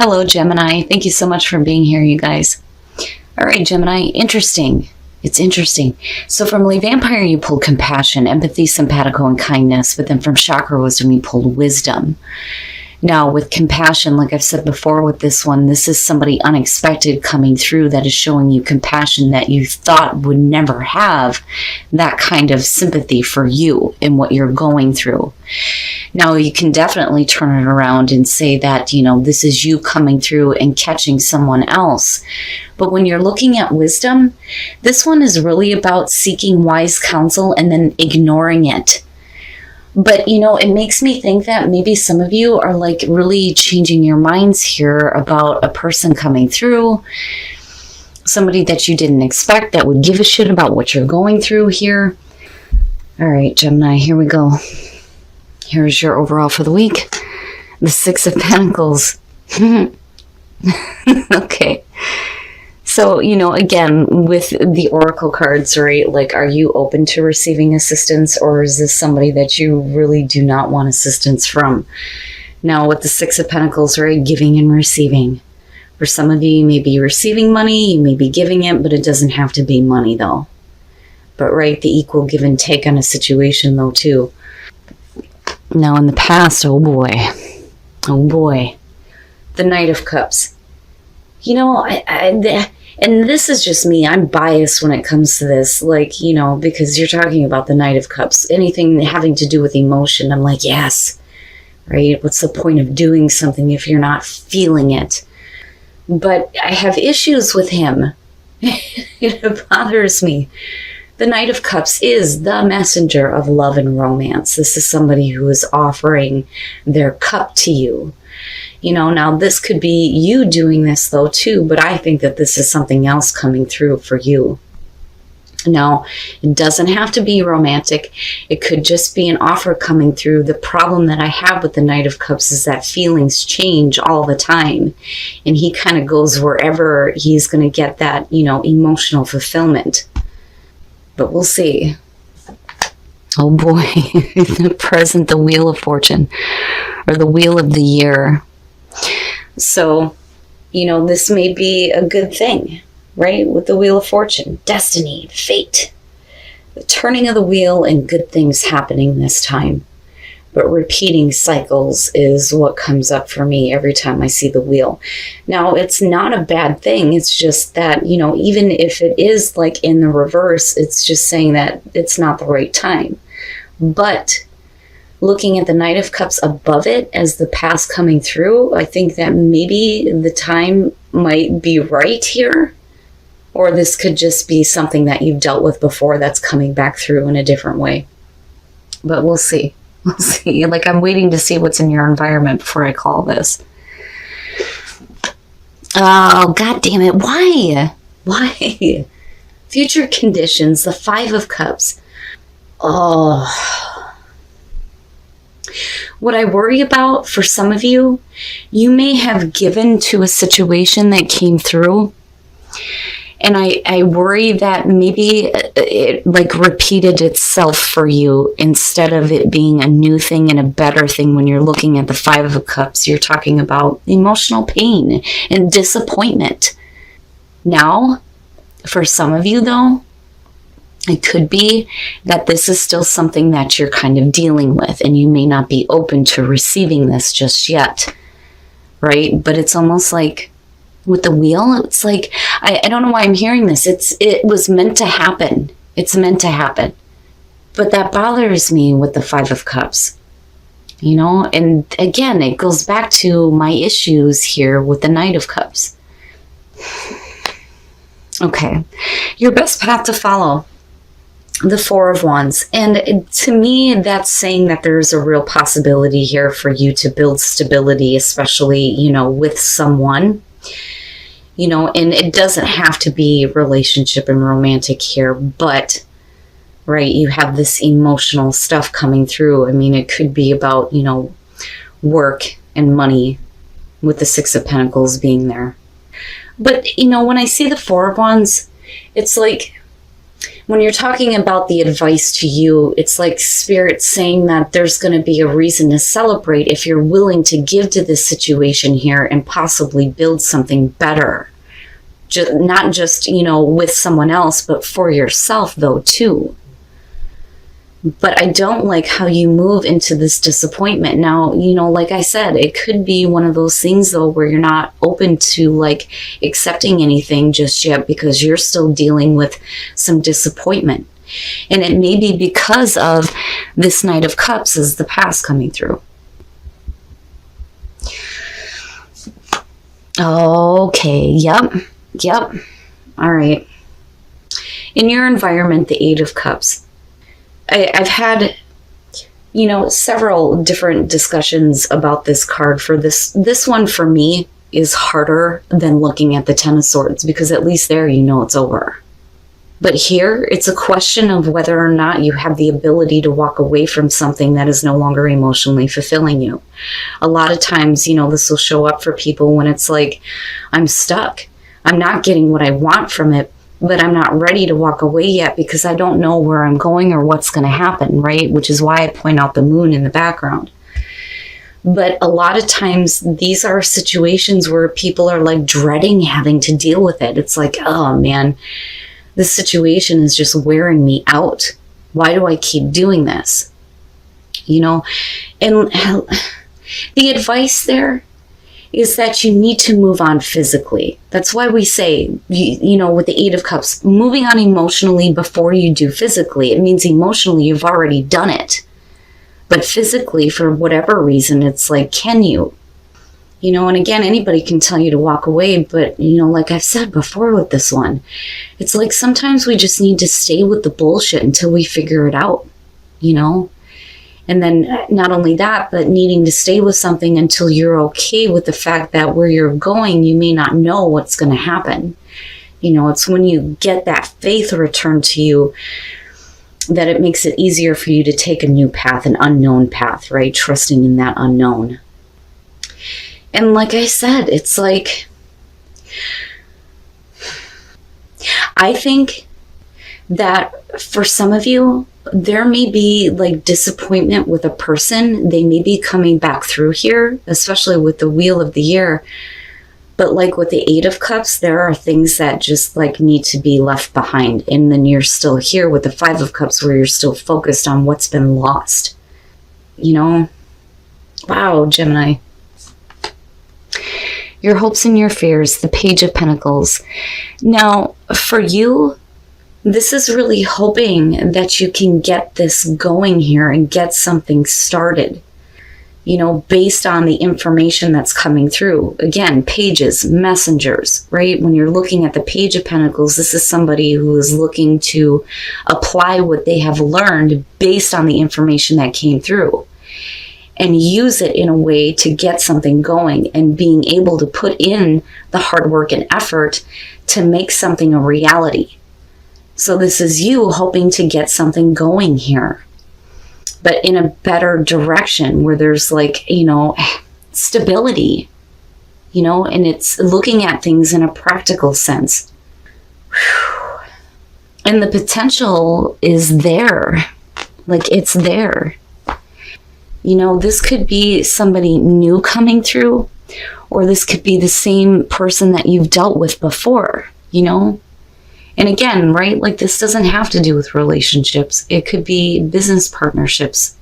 Hello, Gemini. Thank you so much for being here, you guys. All right, Gemini, interesting. It's interesting. So from Lay Vampire, you pulled compassion, empathy, simpatico, and kindness. But then from Chakra Wisdom, you pulled wisdom. Now, with compassion, like I've said before with this one, this is somebody unexpected coming through that is showing you compassion that you thought would never have that kind of sympathy for you and what you're going through. Now, you can definitely turn it around and say that, this is you coming through and catching someone else. But when you're looking at wisdom, this one is really about seeking wise counsel and then ignoring it. But, it makes me think that maybe some of you are like really changing your minds here about a person coming through, somebody that you didn't expect that would give a shit about what you're going through here. All right, Gemini, here we go. Here's your overall for the week. The Six of Pentacles. Okay. So, again, with the Oracle cards, right, like, are you open to receiving assistance, or is this somebody that you really do not want assistance from? Now, with the Six of Pentacles, right, giving and receiving. For some of you, you may be receiving money, you may be giving it, but it doesn't have to be money, though. But, right, the equal give and take on a situation, though, too. Now, in the past, oh boy, the Knight of Cups. And this is just me. I'm biased when it comes to this, because you're talking about the Knight of Cups. Anything having to do with emotion, I'm like, yes, right? What's the point of doing something if you're not feeling it? But I have issues with him. It bothers me. The Knight of Cups is the messenger of love and romance. This is somebody who is offering their cup to you. Now this could be you doing this though too, but I think that this is something else coming through for you. Now, it doesn't have to be romantic. It could just be an offer coming through. The problem that I have with the Knight of Cups is that feelings change all the time. And he kind of goes wherever he's going to get that, emotional fulfillment. But we'll see. Oh boy, the present, the Wheel of Fortune, or the Wheel of the Year. So, this may be a good thing, right? With the Wheel of Fortune, destiny, fate, the turning of the wheel and good things happening this time. But repeating cycles is what comes up for me every time I see the wheel. Now, it's not a bad thing. It's just that, even if it is like in the reverse, it's just saying that it's not the right time. But looking at the Knight of Cups above it as the past coming through, I think that maybe the time might be right here. Or this could just be something that you've dealt with before that's coming back through in a different way. But we'll see. We'll see. Like, I'm waiting to see what's in your environment before I call this. Oh, God damn it. Why? Why? Future conditions, the Five of Cups. Oh. What I worry about for some of you, you may have given to a situation that came through. And I worry that maybe it repeated itself for you instead of it being a new thing and a better thing. When you're looking at the Five of Cups, you're talking about emotional pain and disappointment. Now, for some of you though, it could be that this is still something that you're kind of dealing with and you may not be open to receiving this just yet, right? But it's almost like with the wheel, it's like, I don't know why I'm hearing this. It was meant to happen. It's meant to happen. But that bothers me with the Five of Cups, and again, it goes back to my issues here with the Knight of Cups. Okay. Your best path to follow. The Four of Wands. And to me, that's saying that there's a real possibility here for you to build stability, especially, with someone. And it doesn't have to be relationship and romantic here, but, right, you have this emotional stuff coming through. I mean, it could be about, work and money with the Six of Pentacles being there. But, when I see the Four of Wands, it's like, when you're talking about the advice to you, it's like Spirit saying that there's going to be a reason to celebrate if you're willing to give to this situation here and possibly build something better. Not just, with someone else, but for yourself, though, too. But I don't like how you move into this disappointment. Now, like I said, it could be one of those things, though, where you're not open to, like, accepting anything just yet because you're still dealing with some disappointment. And it may be because of this Knight of Cups as the past coming through. Okay, yep. All right. In your environment, the Eight of Cups. I've had, several different discussions about this card. For this one, for me, is harder than looking at the Ten of Swords, because at least there it's over. But here, it's a question of whether or not you have the ability to walk away from something that is no longer emotionally fulfilling you. A lot of times, this will show up for people when it's like, I'm stuck. I'm not getting what I want from it, but I'm not ready to walk away yet because I don't know where I'm going or what's going to happen, right? Which is why I point out the moon in the background. But a lot of times these are situations where people are like dreading having to deal with it. It's like, oh man, this situation is just wearing me out. Why do I keep doing this? And the advice there is that you need to move on physically. That's why we say, with the Eight of Cups, moving on emotionally before you do physically. It means emotionally you've already done it. But physically, for whatever reason, it's like, can you? And again, anybody can tell you to walk away, but, like I've said before with this one, it's like sometimes we just need to stay with the bullshit until we figure it out, And then not only that, but needing to stay with something until you're okay with the fact that where you're going, you may not know what's going to happen. It's when you get that faith returned to you that it makes it easier for you to take a new path, an unknown path, right? Trusting in that unknown. And like I said, it's like, I think that for some of you, there may be like disappointment with a person. They may be coming back through here, especially with the Wheel of the Year. But like with the Eight of Cups, there are things that just like need to be left behind. And then you're still here with the Five of Cups where you're still focused on what's been lost. Wow, Gemini. Your hopes and your fears, the Page of Pentacles. Now, for you, this is really hoping that you can get this going here and get something started, based on the information that's coming through. Again, pages, messengers, right? When you're looking at the Page of Pentacles, this is somebody who is looking to apply what they have learned based on the information that came through and use it in a way to get something going and being able to put in the hard work and effort to make something a reality. So this is you hoping to get something going here, but in a better direction where there's like, stability, and it's looking at things in a practical sense. And the potential is there. Like it's there. This could be somebody new coming through, or this could be the same person that you've dealt with before, And again, right, like this doesn't have to do with relationships. It could be business partnerships.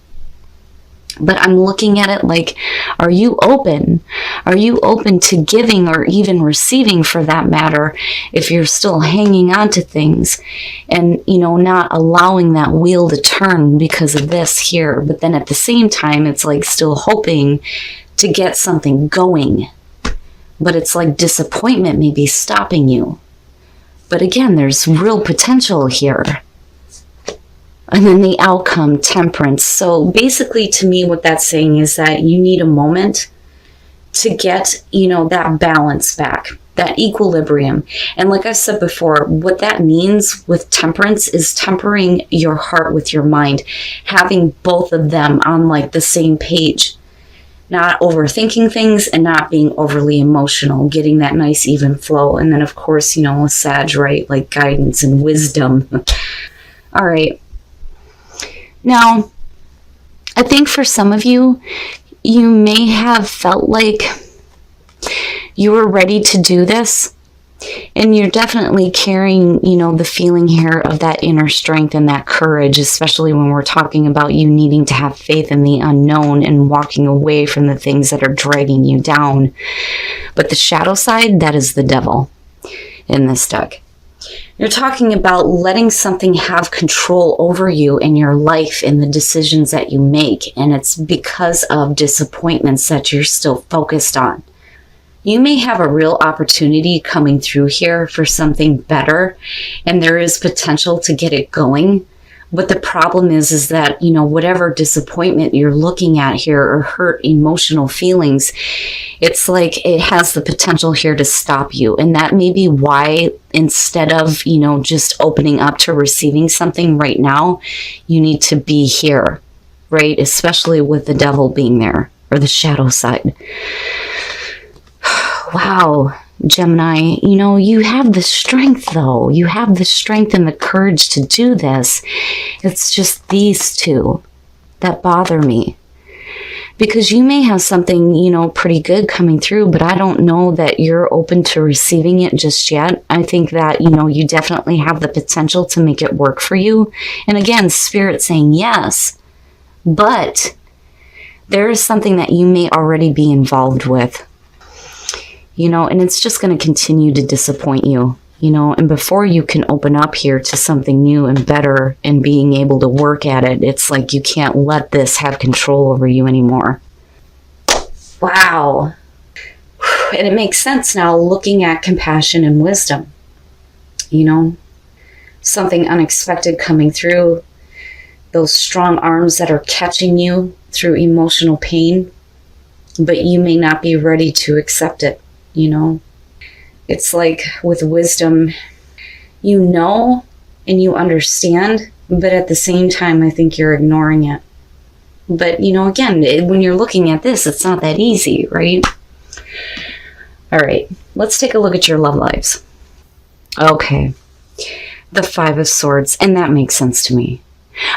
But I'm looking at it like, are you open? Are you open to giving or even receiving for that matter if you're still hanging on to things and, not allowing that wheel to turn because of this here. But then at the same time, it's like still hoping to get something going. But it's like disappointment may be stopping you. But again, there's real potential here. And then the outcome, Temperance. So basically to me, what that's saying is that you need a moment to get, that balance back, that equilibrium. And like I said before, what that means with Temperance is tempering your heart with your mind, having both of them on like the same page. not overthinking things and not being overly emotional, getting that nice even flow. And then of course, with Sag, right? Like guidance and wisdom. All right. Now, I think for some of you, you may have felt like you were ready to do this. And you're definitely carrying, the feeling here of that inner strength and that courage, especially when we're talking about you needing to have faith in the unknown and walking away from the things that are dragging you down. But the shadow side, that is the devil in this deck. You're talking about letting something have control over you in your life and the decisions that you make. And it's because of disappointments that you're still focused on. You may have a real opportunity coming through here for something better, and there is potential to get it going. But the problem is that, whatever disappointment you're looking at here or hurt emotional feelings, it's like it has the potential here to stop you. And that may be why instead of, just opening up to receiving something right now, you need to be here, right? Especially with the devil being there or the shadow side. Wow, Gemini, you have the strength though. You have the strength and the courage to do this. It's just these two that bother me. Because you may have something, pretty good coming through, but I don't know that you're open to receiving it just yet. I think that, you definitely have the potential to make it work for you. And again, Spirit saying yes, but there is something that you may already be involved with. And it's just going to continue to disappoint you, and before you can open up here to something new and better and being able to work at it, it's like you can't let this have control over you anymore. Wow. And it makes sense now looking at compassion and wisdom, something unexpected coming through, those strong arms that are catching you through emotional pain, but you may not be ready to accept it. It's like with wisdom, and you understand, but at the same time, I think you're ignoring it. But, again, when you're looking at this, it's not that easy, right? All right, let's take a look at your love lives. Okay, the Five of Swords, and that makes sense to me.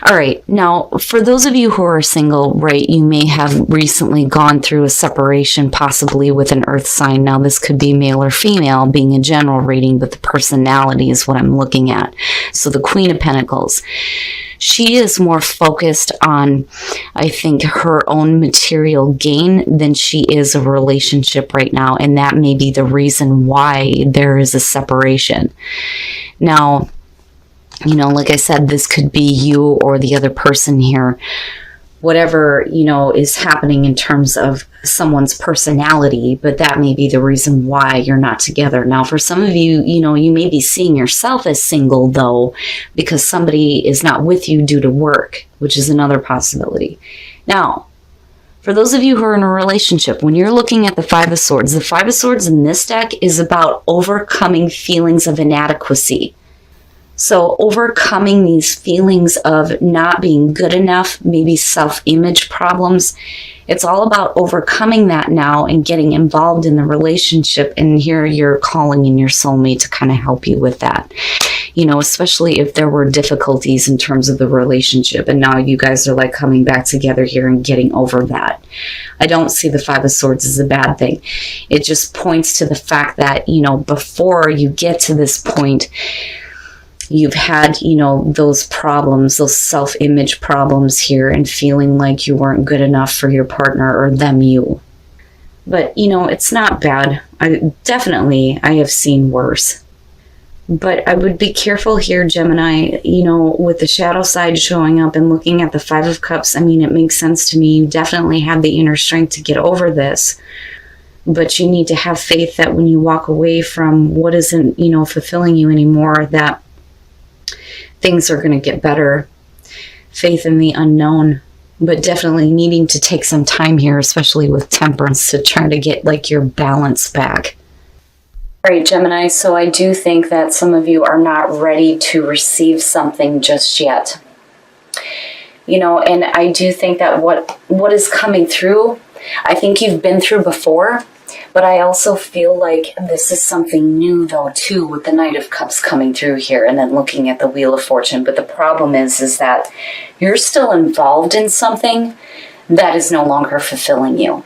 All right, now, for those of you who are single, right, you may have recently gone through a separation, possibly with an earth sign. Now, this could be male or female, being a general reading, but the personality is what I'm looking at. So the Queen of Pentacles, she is more focused on, I think, her own material gain than she is a relationship right now, and that may be the reason why there is a separation. Now, like I said, this could be you or the other person here. Whatever, is happening in terms of someone's personality, but that may be the reason why you're not together. Now, for some of you, you may be seeing yourself as single, though, because somebody is not with you due to work, which is another possibility. Now, for those of you who are in a relationship, when you're looking at the Five of Swords in this deck is about overcoming feelings of inadequacy. So overcoming these feelings of not being good enough, maybe self-image problems, it's all about overcoming that now and getting involved in the relationship. And here you're calling in your soulmate to kind of help you with that, especially if there were difficulties in terms of the relationship. And now you guys are like coming back together here and getting over that. I don't see the Five of Swords as a bad thing. It just points to the fact that, before you get to this point, you've had, those problems, those self-image problems here and feeling like you weren't good enough for your partner or them you. But, it's not bad. I have seen worse. But I would be careful here, Gemini, with the shadow side showing up and looking at the Five of Cups. I mean, it makes sense to me. You definitely have the inner strength to get over this. But you need to have faith that when you walk away from what isn't, fulfilling you anymore, that things are going to get better. Faith in the unknown, but definitely needing to take some time here, especially with Temperance, to try to get your balance back. All right, Gemini, so I do think that some of you are not ready to receive something just yet. And I do think that what is coming through, I think you've been through before, but I also feel like this is something new, though, too, with the Knight of Cups coming through here and then looking at the Wheel of Fortune. But the problem is that you're still involved in something that is no longer fulfilling you.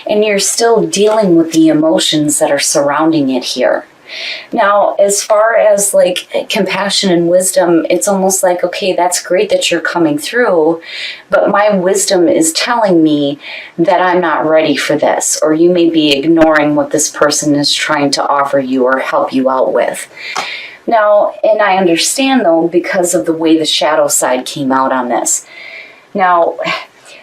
And you're still dealing with the emotions that are surrounding it here. Now, as far as like compassion and wisdom, it's almost like, okay, that's great that you're coming through, but my wisdom is telling me that I'm not ready for this, or you may be ignoring what this person is trying to offer you or help you out with. Now, and I understand though, because of the way the shadow side came out on this. Now,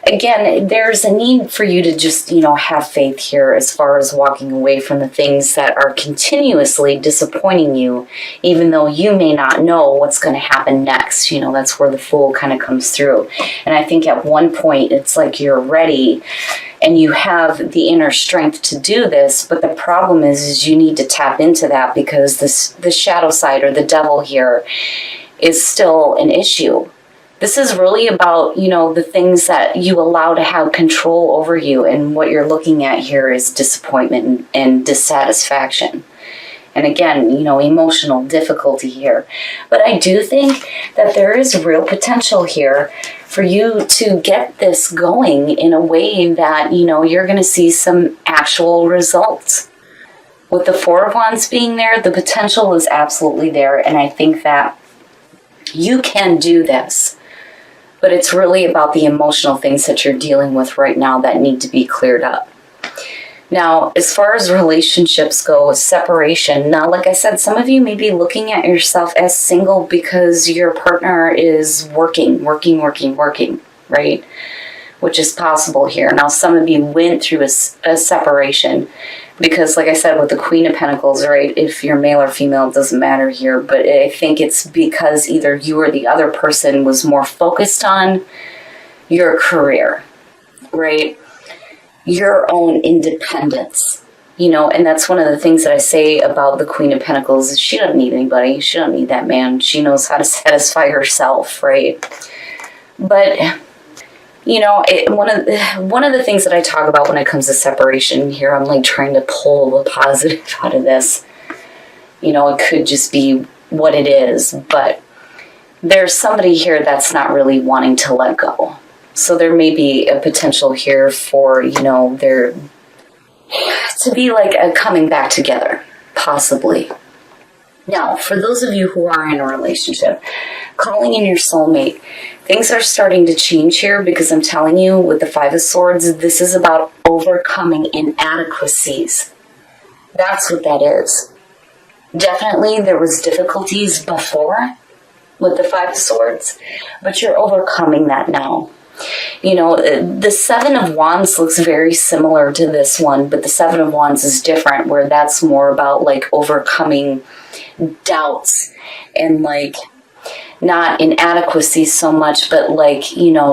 again, there's a need for you to just, have faith here as far as walking away from the things that are continuously disappointing you, even though you may not know what's going to happen next. That's where the Fool kind of comes through. And I think at one point it's like you're ready and you have the inner strength to do this, but the problem is you need to tap into that because the shadow side or the devil here is still an issue. This is really about, the things that you allow to have control over you. And what you're looking at here is disappointment and dissatisfaction. And again, emotional difficulty here. But I do think that there is real potential here for you to get this going in a way that, you're going to see some actual results. With the Four of Wands being there, the potential is absolutely there. And I think that you can do this. But it's really about the emotional things that you're dealing with right now that need to be cleared up. Now, as far as relationships go, separation. Now, like I said, some of you may be looking at yourself as single because your partner is working, right? Which is possible here. Now, some of you went through a separation because, like I said, with the Queen of Pentacles, right, if you're male or female, it doesn't matter here, but I think it's because either you or the other person was more focused on your career, right, your own independence, and that's one of the things that I say about the Queen of Pentacles is she doesn't need anybody, she doesn't need that man, she knows how to satisfy herself, right? But one of the things that I talk about when it comes to separation here, I'm like trying to pull the positive out of this. It could just be what it is, but there's somebody here that's not really wanting to let go. So there may be a potential here for, there to be like a coming back together, possibly. Now, for those of you who are in a relationship, calling in your soulmate, things are starting to change here because I'm telling you, with the Five of Swords, this is about overcoming inadequacies. That's what that is. Definitely there was difficulties before with the Five of Swords, but you're overcoming that now. The Seven of Wands looks very similar to this one, but the Seven of Wands is different, where that's more about like overcoming doubts and like not inadequacies so much, but like,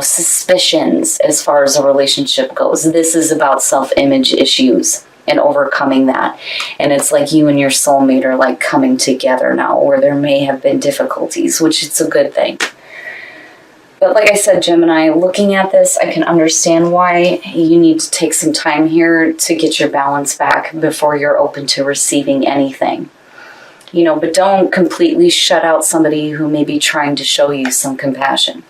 suspicions as far as a relationship goes. This is about self-image issues and overcoming that. And it's like you and your soulmate are like coming together now, where there may have been difficulties, which it's a good thing. But like I said, Gemini, looking at this, I can understand why you need to take some time here to get your balance back before you're open to receiving anything. But don't completely shut out somebody who may be trying to show you some compassion.